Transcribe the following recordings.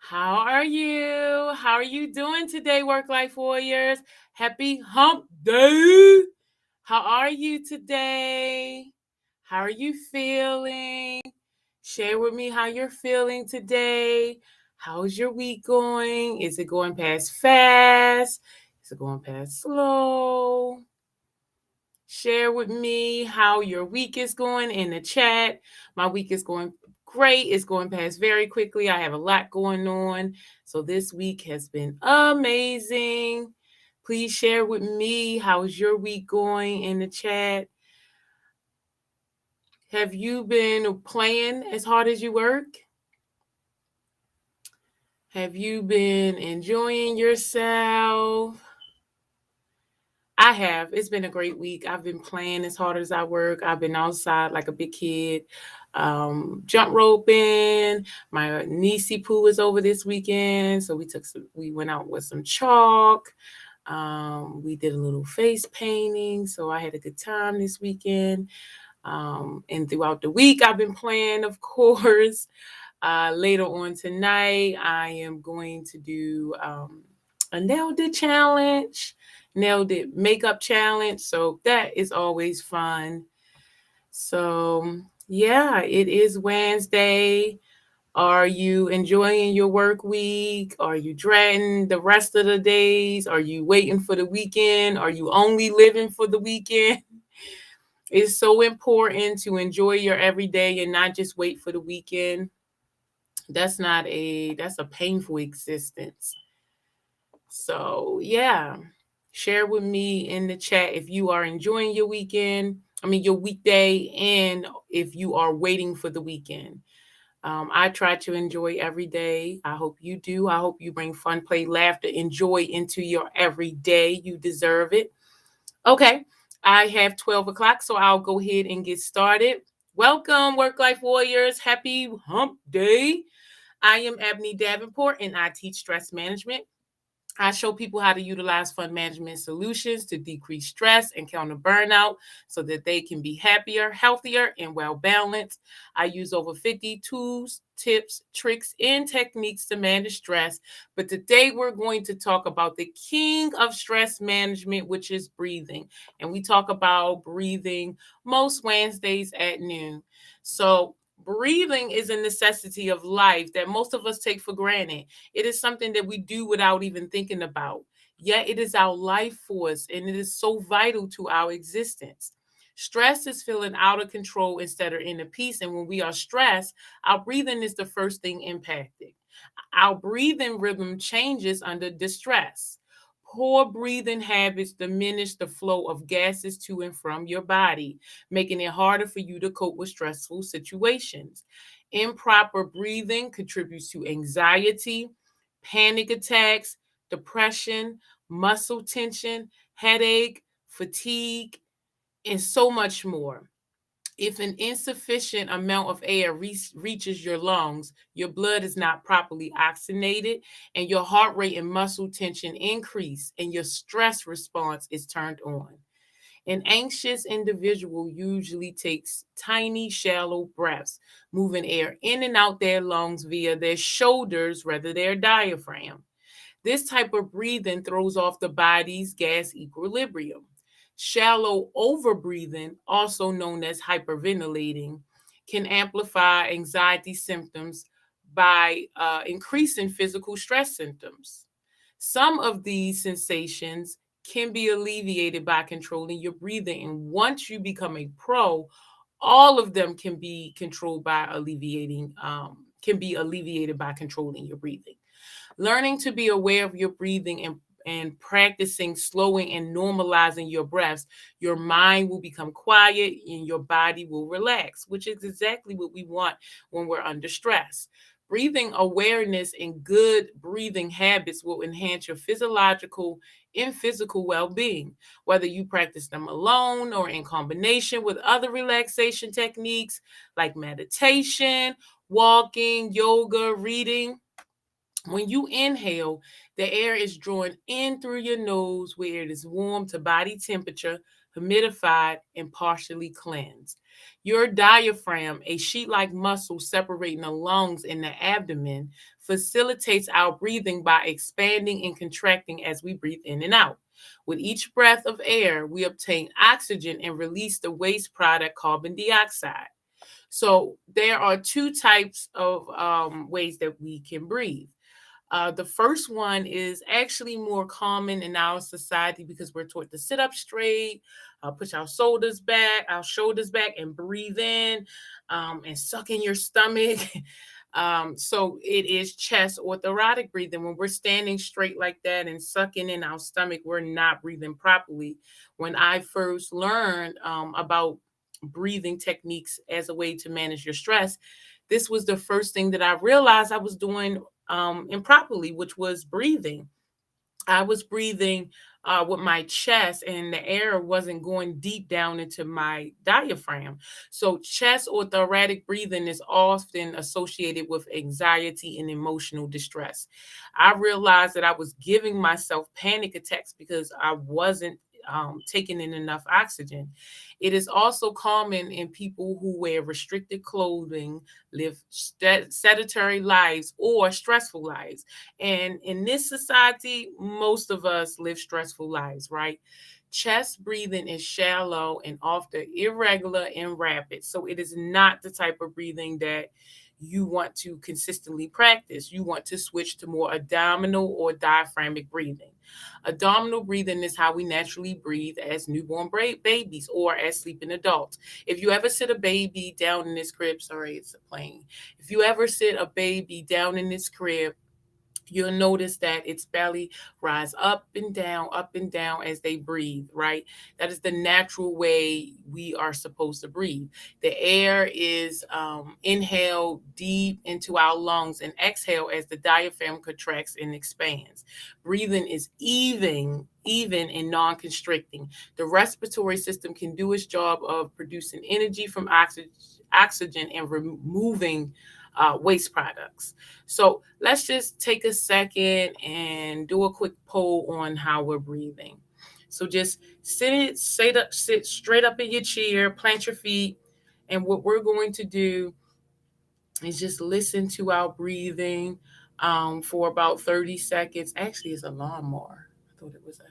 How are you? How are you doing today, work life warriors? Happy hump day. How are you today? How are you feeling? Share with me how you're feeling today. How's your week going? Is it going past fast? Is it going past slow? Share with me how your week is going in the chat. My week is going great. It's going past very quickly. I have a lot going on. So this week has been amazing. Please share with me how's your week going in the chat. Have you been playing as hard as you work? Have you been enjoying yourself? I have. It's been a great week. I've been playing as hard as I work. I've been outside like a big kid, jump roping. My niecey poo was over this weekend, so we went out with some chalk. We did a little face painting, so I had a good time this weekend. And throughout the week, I've been playing, of course. Later on tonight, I am going to do a nailed it challenge, nailed it makeup challenge. So that is always fun. So, yeah, it is Wednesday. Are you enjoying your work week? Are you dreading the rest of the days? Are you waiting for the weekend? Are you only living for the weekend? It's so important to enjoy your everyday and not just wait for the weekend. That's a painful existence. So, yeah, share with me in the chat if you are enjoying your your weekday, and if you are waiting for the weekend. I try to enjoy every day. I hope you do. I hope you bring fun, play, laughter, enjoy into your everyday. You deserve it. Okay, I have 12 o'clock, so I'll go ahead and get started. Welcome, Work Life Warriors. Happy hump day. I am Ebony Davenport, and I teach stress management. I show people how to utilize fund management solutions to decrease stress and counter burnout so that they can be happier, healthier, and well balanced. I use over 50 tools, tips, tricks, and techniques to manage stress. But today we're going to talk about the king of stress management, which is breathing. And we talk about breathing most Wednesdays at noon. So, breathing is a necessity of life that most of us take for granted. It is something that we do without even thinking about. Yet it is our life force and it is so vital to our existence. Stress is feeling out of control instead of inner peace. And when we are stressed, our breathing is the first thing impacted. Our breathing rhythm changes under distress. Poor breathing habits diminish the flow of gases to and from your body, making it harder for you to cope with stressful situations. Improper breathing contributes to anxiety, panic attacks, depression, muscle tension, headache, fatigue, and so much more. If an insufficient amount of air reaches your lungs, your blood is not properly oxygenated, and your heart rate and muscle tension increase, and your stress response is turned on. An anxious individual usually takes tiny, shallow breaths, moving air in and out their lungs via their shoulders rather than their diaphragm. This type of breathing throws off the body's gas equilibrium. Shallow overbreathing, also known as hyperventilating, can amplify anxiety symptoms by increasing physical stress symptoms. Some of these sensations can be alleviated by controlling your breathing. And once you become a pro, all of them can be alleviated by controlling your breathing. Learning to be aware of your breathing and practicing slowing and normalizing your breaths, your mind will become quiet and your body will relax, which is exactly what we want when we're under stress. Breathing awareness and good breathing habits will enhance your physiological and physical well being. Whether you practice them alone or in combination with other relaxation techniques like meditation, walking, yoga, reading, when you inhale, the air is drawn in through your nose where it is warm to body temperature, humidified, and partially cleansed. Your diaphragm, a sheet like muscle separating the lungs and the abdomen, facilitates our breathing by expanding and contracting as we breathe in and out. With each breath of air, we obtain oxygen and release the waste product carbon dioxide. So, there are two types of ways that we can breathe. The first one is actually more common in our society because we're taught to sit up straight, push our shoulders back, and breathe in and suck in your stomach. So it is chest or thoracic breathing. When we're standing straight like that and sucking in our stomach, we're not breathing properly. When I first learned about breathing techniques as a way to manage your stress, this was the first thing that I realized I was doing improperly, which was breathing. I was breathing with my chest, and the air wasn't going deep down into my diaphragm. So, chest or thoracic breathing is often associated with anxiety and emotional distress. I realized that I was giving myself panic attacks because I wasn't taking in enough oxygen. It is also common in people who wear restricted clothing, live sedentary lives, or stressful lives. And in this society, most of us live stressful lives, right? Chest breathing is shallow and often irregular and rapid. So it is not the type of breathing that you want to consistently practice. You want to switch to more abdominal or diaphragmatic breathing. Abdominal breathing is how we naturally breathe as newborn babies or as sleeping adults. If you ever sit a baby down in this crib, sorry, it's a plane. If you ever sit a baby down in this crib, you'll notice that its belly rise up and down as they breathe, right? That is the natural way we are supposed to breathe. The air is inhaled deep into our lungs and exhale as the diaphragm contracts and expands. Breathing is even and non-constricting. The respiratory system can do its job of producing energy from oxygen and removing waste products. So let's just take a second and do a quick poll on how we're breathing. So just sit straight up in your chair, plant your feet, and what we're going to do is just listen to our breathing for about 30 seconds. Actually, it's a lawnmower. I thought it was a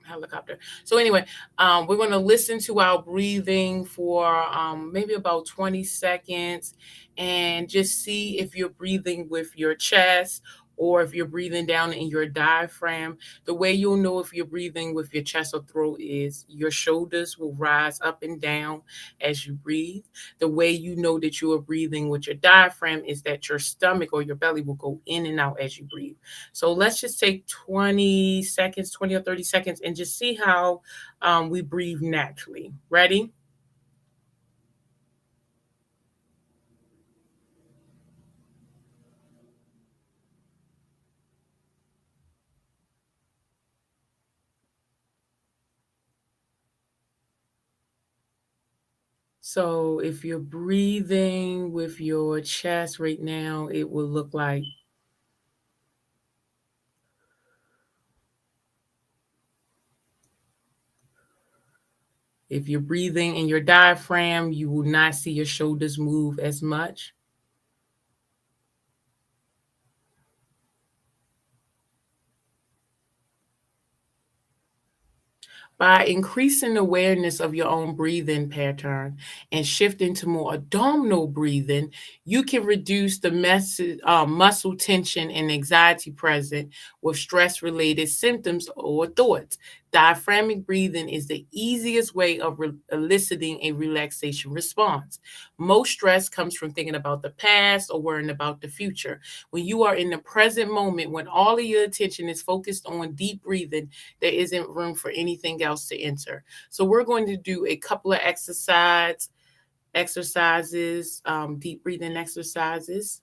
helicopter. So anyway, we're going to listen to our breathing for maybe about 20 seconds and just see if you're breathing with your chest or if you're breathing down in your diaphragm. The way you'll know if you're breathing with your chest or throat is your shoulders will rise up and down as you breathe. The way you know that you are breathing with your diaphragm is that your stomach or your belly will go in and out as you breathe. So let's just take 20 seconds, 20 or 30 seconds, and just see how we breathe naturally. Ready? So if you're breathing with your chest right now, it will look like if you're breathing in your diaphragm, you will not see your shoulders move as much. By increasing awareness of your own breathing pattern and shifting to more abdominal breathing, you can reduce the muscle tension and anxiety present with stress related symptoms or thoughts. Diaphragmatic breathing is the easiest way of eliciting a relaxation response. Most stress comes from thinking about the past or worrying about the future. When you are in the present moment, when all of your attention is focused on deep breathing, there isn't room for anything else to enter. So we're going to do a couple of exercises, deep breathing exercises.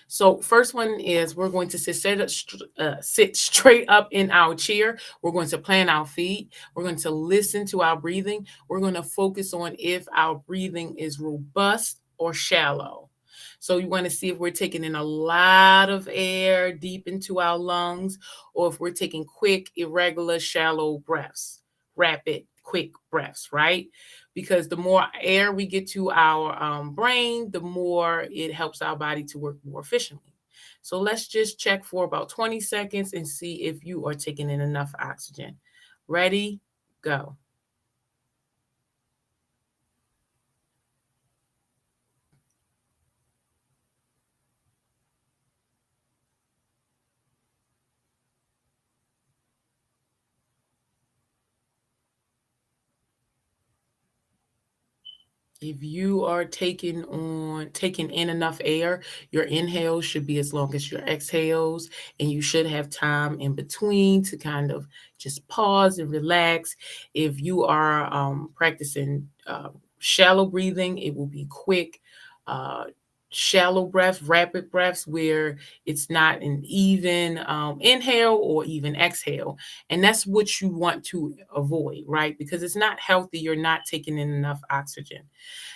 So first one is we're going to sit straight up in our chair. We're going to plant our feet. We're going to listen to our breathing. We're going to focus on if our breathing is robust or shallow. So you want to see if we're taking in a lot of air deep into our lungs or if we're taking quick, irregular, shallow breaths, rapid, quick breaths, right? because the more air we get to our brain, the more it helps our body to work more efficiently. So let's just check for about 20 seconds and see if you are taking in enough oxygen. Ready? Go. If you are taking in enough air, your inhales should be as long as your exhales, and you should have time in between to kind of just pause and relax. If you are practicing shallow breathing, it will be quick, uh, shallow breaths, rapid breaths, where it's not an even inhale or even exhale. And that's what you want to avoid, right? Because it's not healthy. You're not taking in enough oxygen.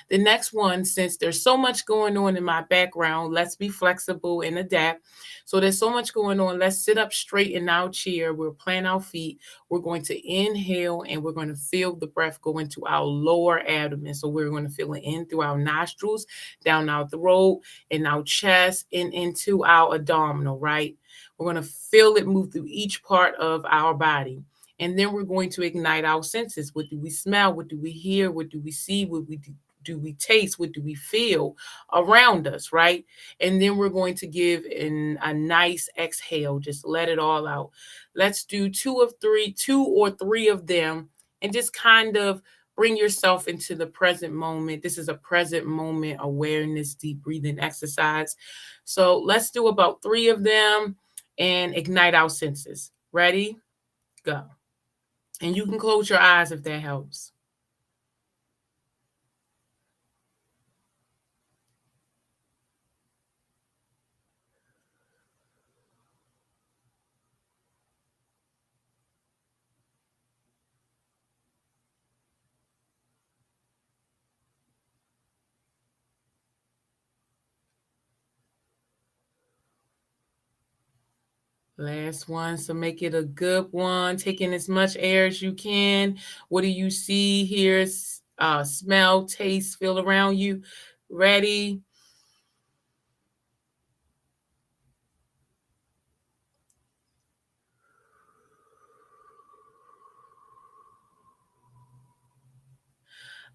The next one, since there's so much going on in my background, let's be flexible and adapt. So there's so much going on. Let's sit up straight in our chair. We'll plant our feet. We're going to inhale and we're going to feel the breath go into our lower abdomen. So we're going to feel it in through our nostrils, down our throat, in our chest, and into our abdominal, right? We're going to feel it move through each part of our body. And then we're going to ignite our senses. What do we smell? What do we hear? What do we see? What do we taste? What do we feel around us, right? And then we're going to give in a nice exhale. Just let it all out. Let's do two or three of them, and just kind of bring yourself into the present moment. This is a present moment awareness, deep breathing exercise. So let's do about three of them and ignite our senses. Ready? Go. And you can close your eyes if that helps. Last one. So make it a good one. Taking as much air as you can. What do you see, hear, smell, taste, feel around you? Ready?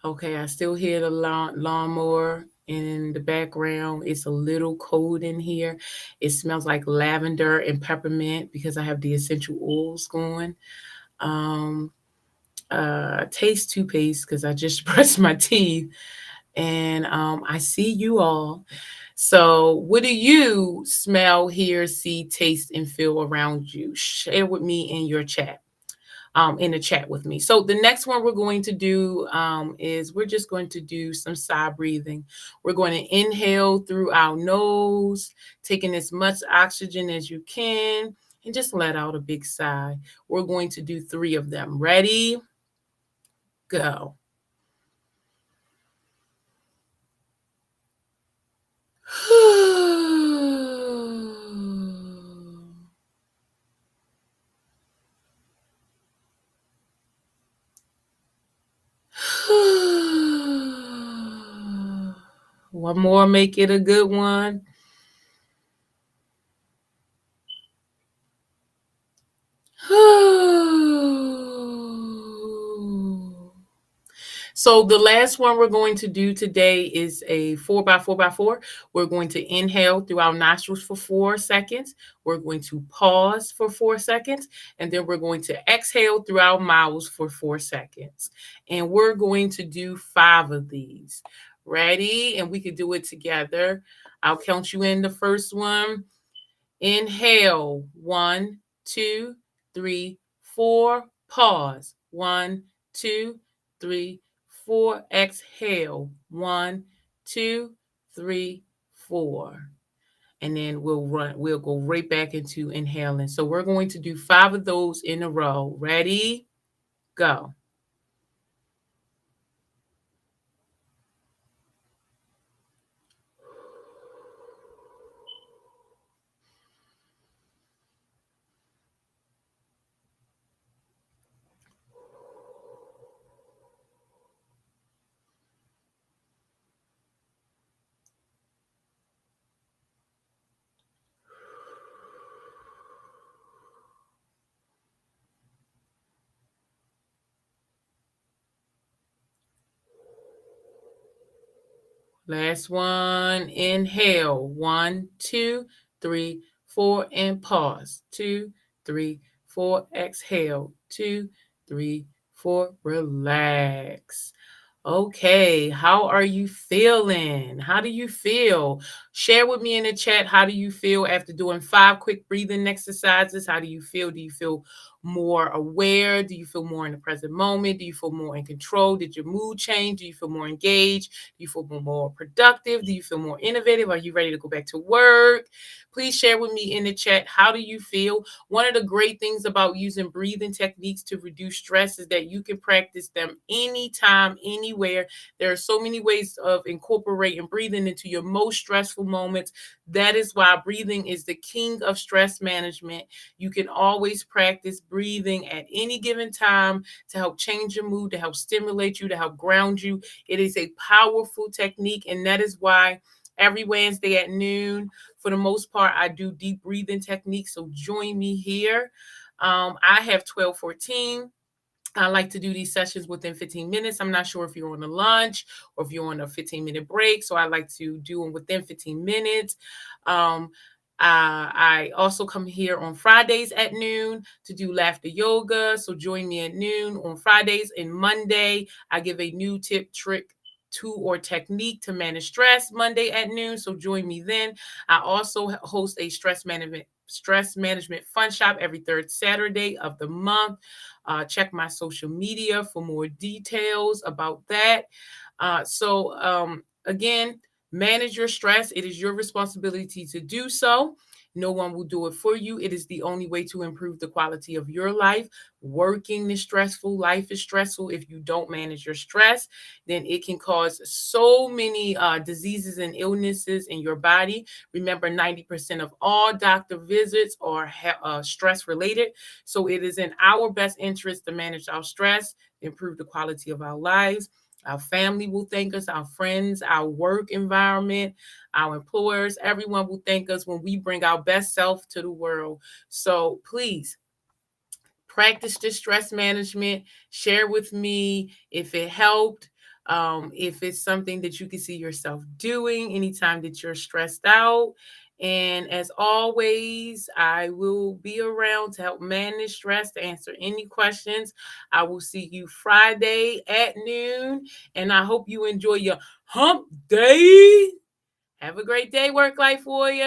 Okay, I still hear the lawnmower in the background. It's a little cold in here. It smells like lavender and peppermint because I have the essential oils going. Um, taste toothpaste because I just brushed my teeth. And I see you all. So, what do you smell, hear, see, taste, and feel around you? Share with me in your chat, in the chat with me. So, the next one we're going to do is we're just going to do some side breathing. We're going to inhale through our nose, taking as much oxygen as you can, and just let out a big sigh. We're going to do three of them. Ready? Go. One more, make it a good one. So the last one we're going to do today is a 4x4x4. We're going to inhale through our nostrils for 4 seconds. We're going to pause for 4 seconds, and then we're going to exhale through our mouths for 4 seconds. And we're going to do 5 of these. Ready? And we can do it together. I'll count you in the first one. Inhale, 1, 2, 3, 4. Pause, 1, 2, 3, 4. Exhale, 1, 2, 3, 4. And then we'll go right back into inhaling. So we're going to do 5 of those in a row. Ready? Go. Last one. Inhale. 1, 2, 3, 4, and pause. 2, 3, 4. Exhale. 2, 3, 4. Relax. Okay, how are you feeling? How do you feel? Share with me in the chat. How do you feel after doing 5 quick breathing exercises? How do you feel? Do you feel more aware? Do you feel more in the present moment? Do you feel more in control? Did your mood change? Do you feel more engaged? Do you feel more productive? Do you feel more innovative? Are you ready to go back to work? Please share with me in the chat. How do you feel? One of the great things about using breathing techniques to reduce stress is that you can practice them anytime, anywhere. There are so many ways of incorporating breathing into your most stressful moments. That is why breathing is the king of stress management. You can always practice breathing at any given time to help change your mood, to help stimulate you, to help ground you. It is a powerful technique, and that is why every Wednesday at noon, for the most part, I do deep breathing techniques. So join me here. I have 1214. I like to do these sessions within 15 minutes. I'm not sure if you're on a lunch or if you're on a 15-minute break. So I like to do them within 15 minutes. Um, I also come here on Fridays at noon to do laughter yoga. So join me at noon on Fridays. And Monday, I give a new tip, trick, tool, or technique to manage stress Monday at noon. So join me then. I also host a stress management fun shop every third Saturday of the month. Check my social media for more details about that. Again, manage your stress. It is your responsibility to do so. No one will do it for you. It is the only way to improve the quality of your life. Working is stressful. Life is stressful. If you don't manage your stress, then it can cause so many diseases and illnesses in your body. Remember, 90% of all doctor visits are stress related. So it is in our best interest to manage our stress, improve the quality of our lives. Our family will thank us, our friends, our work environment, our employers, everyone will thank us when we bring our best self to the world. So please practice this stress management. Share with me if it helped. If it's something that you can see yourself doing anytime that you're stressed out. And as always, I will be around to help manage stress, to answer any questions. I will see you Friday at noon. And I hope you enjoy your hump day. Have a great day, work life warrior.